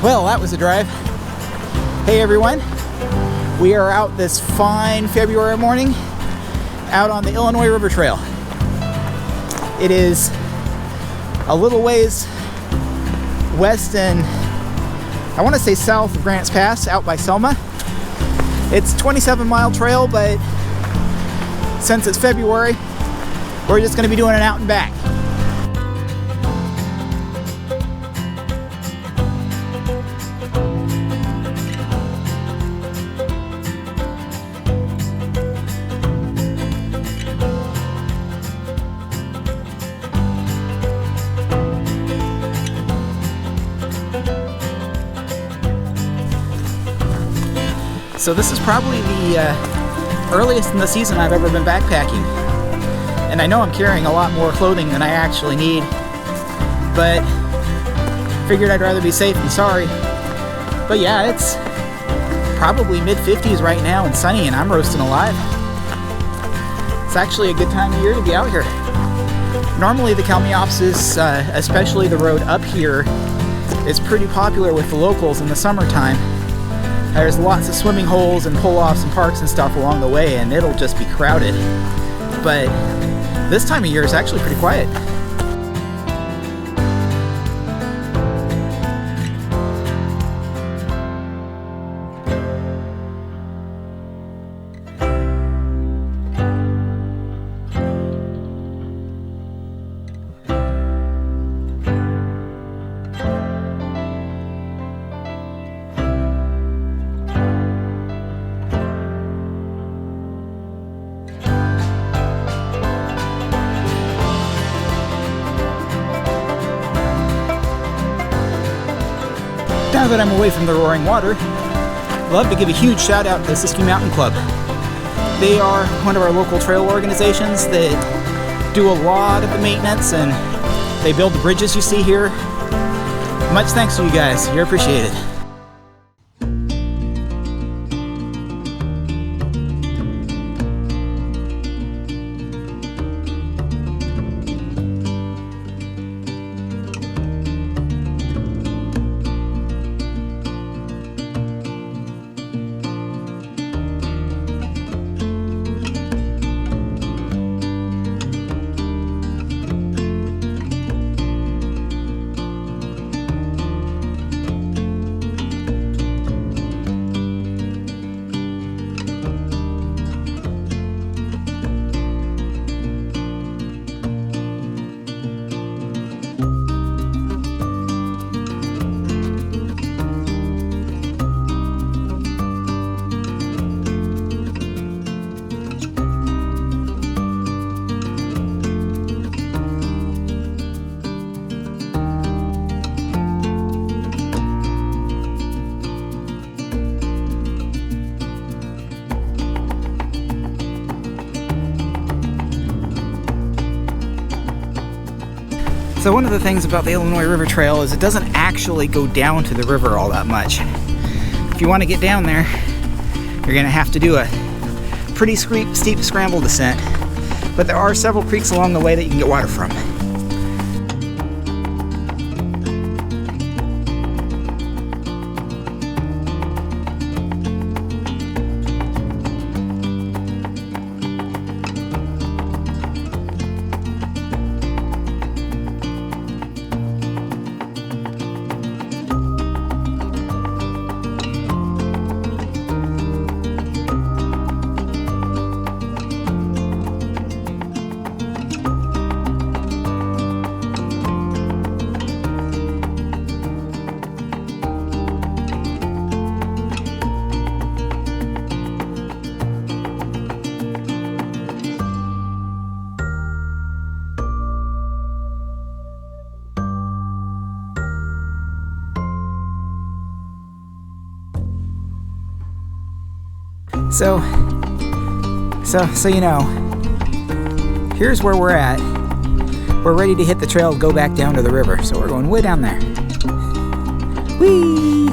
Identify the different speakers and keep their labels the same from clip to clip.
Speaker 1: Well, that was a drive. Hey everyone, we are out this fine February morning out on the Illinois River Trail. It is a little ways west and I want to say south of Grants Pass out by Selma. It's a 27-mile trail, but since it's February, we're just going to be doing it out and back. So this is probably the earliest in the season I've ever been backpacking. And I know I'm carrying a lot more clothing than I actually need, but figured I'd rather be safe than sorry. But yeah, it's probably mid-50s right now and sunny, and I'm roasting alive. It's actually a good time of year to be out here. Normally the Kalmiopsis, especially the road up here, is pretty popular with the locals in the summertime. There's lots of swimming holes and pull-offs and parks and stuff along the way, and it'll just be crowded. But this time of year is actually pretty quiet. Now that I'm away from the roaring water, I'd love to give a huge shout out to Siskiyou Mountain Club. They are one of our local trail organizations that do a lot of the maintenance, and they build the bridges you see here. Much thanks to you guys, you're appreciated. So one of the things about the Illinois River Trail is it doesn't actually go down to the river all that much. If you want to get down there, you're going to have to do a pretty steep scramble descent, but there are several creeks along the way that you can get water from. So you know, here's where we're at. We're ready to hit the trail and go back down to the river, so we're going way down there. Whee!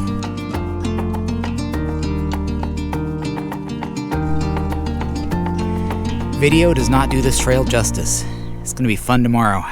Speaker 1: Video does not do this trail justice. It's gonna be fun tomorrow.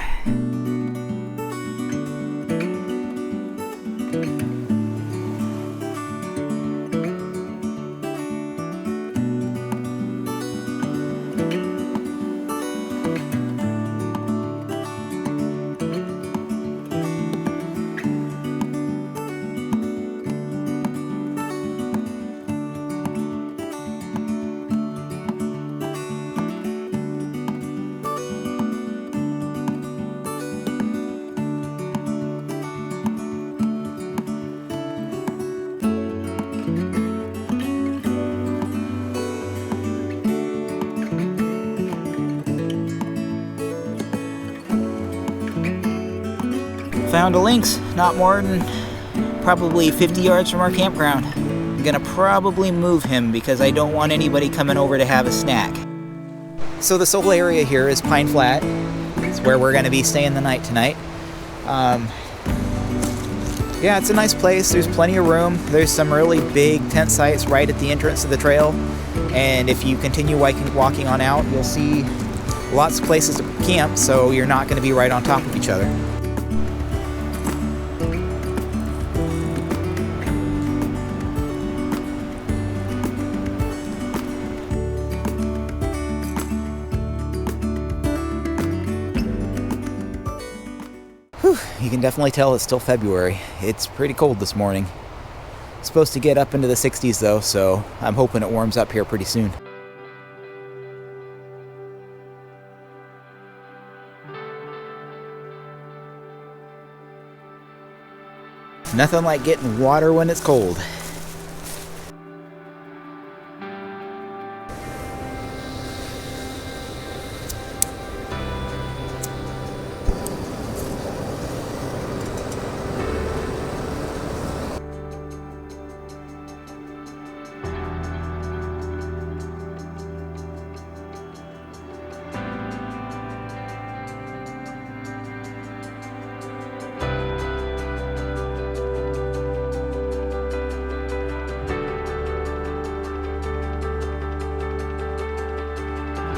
Speaker 1: Found a lynx, not more than probably 50 yards from our campground. I'm gonna probably move him because I don't want anybody coming over to have a snack. So this whole area here is Pine Flat. It's where we're gonna be staying the night tonight. Yeah, it's a nice place. There's plenty of room. There's some really big tent sites right at the entrance of the trail. And if you continue walking on out, you'll see lots of places to camp, so you're not going to be right on top of each other. Whew, you can definitely tell it's still February. It's pretty cold this morning. It's supposed to get up into the 60s though, so I'm hoping it warms up here pretty soon. Nothing like getting water when it's cold.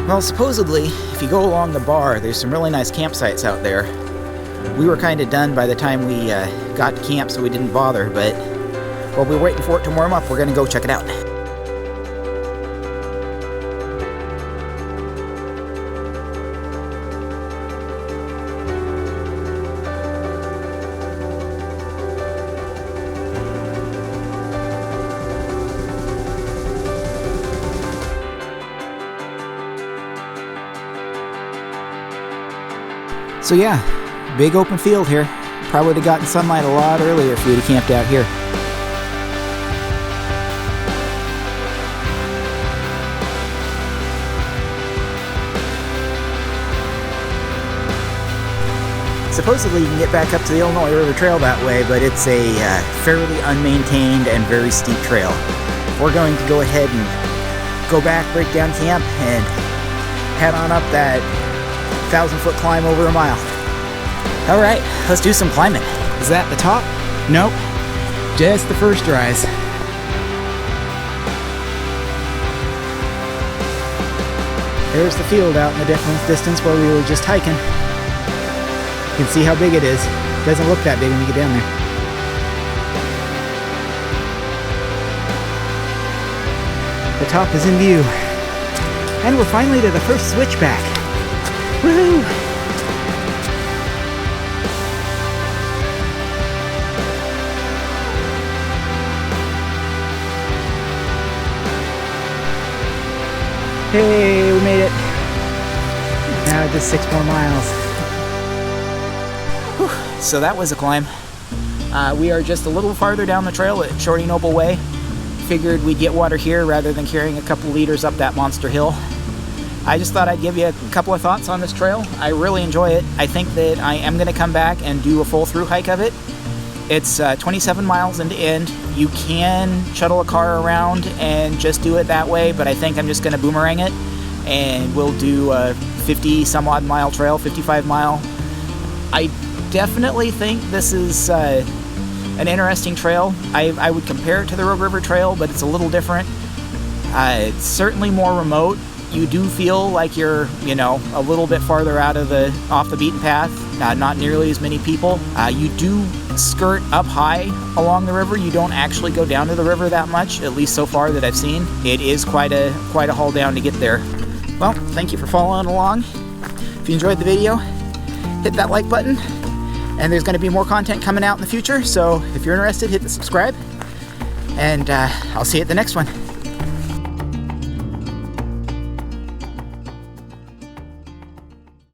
Speaker 1: Well, supposedly, if you go along the bar, there's some really nice campsites out there. We were kind of done by the time we got to camp, so we didn't bother, but while we're waiting for it to warm up, we're going to go check it out. So yeah, big open field here. Probably would have gotten sunlight a lot earlier if we'd have camped out here. Supposedly you can get back up to the Illinois River Trail that way, but it's a fairly unmaintained and very steep trail. We're going to go ahead and go back, break down camp, and head on up that 1,000-foot climb over a mile. All right, let's do some climbing. Is that the top? Nope, just the first rise. There's the field out in the distance where we were just hiking. You can see how big it is. It doesn't look that big when you get down there. The top is in view. And we're finally to the first switchback. Woohoo! Hey, we made it. Now just 6 more miles. Whew. So that was a climb. We are just a little farther down the trail at Shorty Noble Way. Figured we'd get water here rather than carrying a couple liters up that monster hill. I just thought I'd give you a couple of thoughts on this trail. I really enjoy it. I think that I am going to come back and do a full through hike of it. It's 27 miles end to end. You can shuttle a car around and just do it that way, but I think I'm just going to boomerang it, and we'll do a 50 some odd mile trail, 55 mile. I definitely think this is an interesting trail. I would compare it to the Rogue River Trail, but it's a little different. It's certainly more remote. You do feel like you're, a little bit farther off the beaten path. Not nearly as many people. You do skirt up high along the river. You don't actually go down to the river that much, at least so far that I've seen. It is quite a haul down to get there. Well, thank you for following along. If you enjoyed the video, hit that like button. And there's going to be more content coming out in the future, so if you're interested, hit the subscribe. And I'll see you at the next one.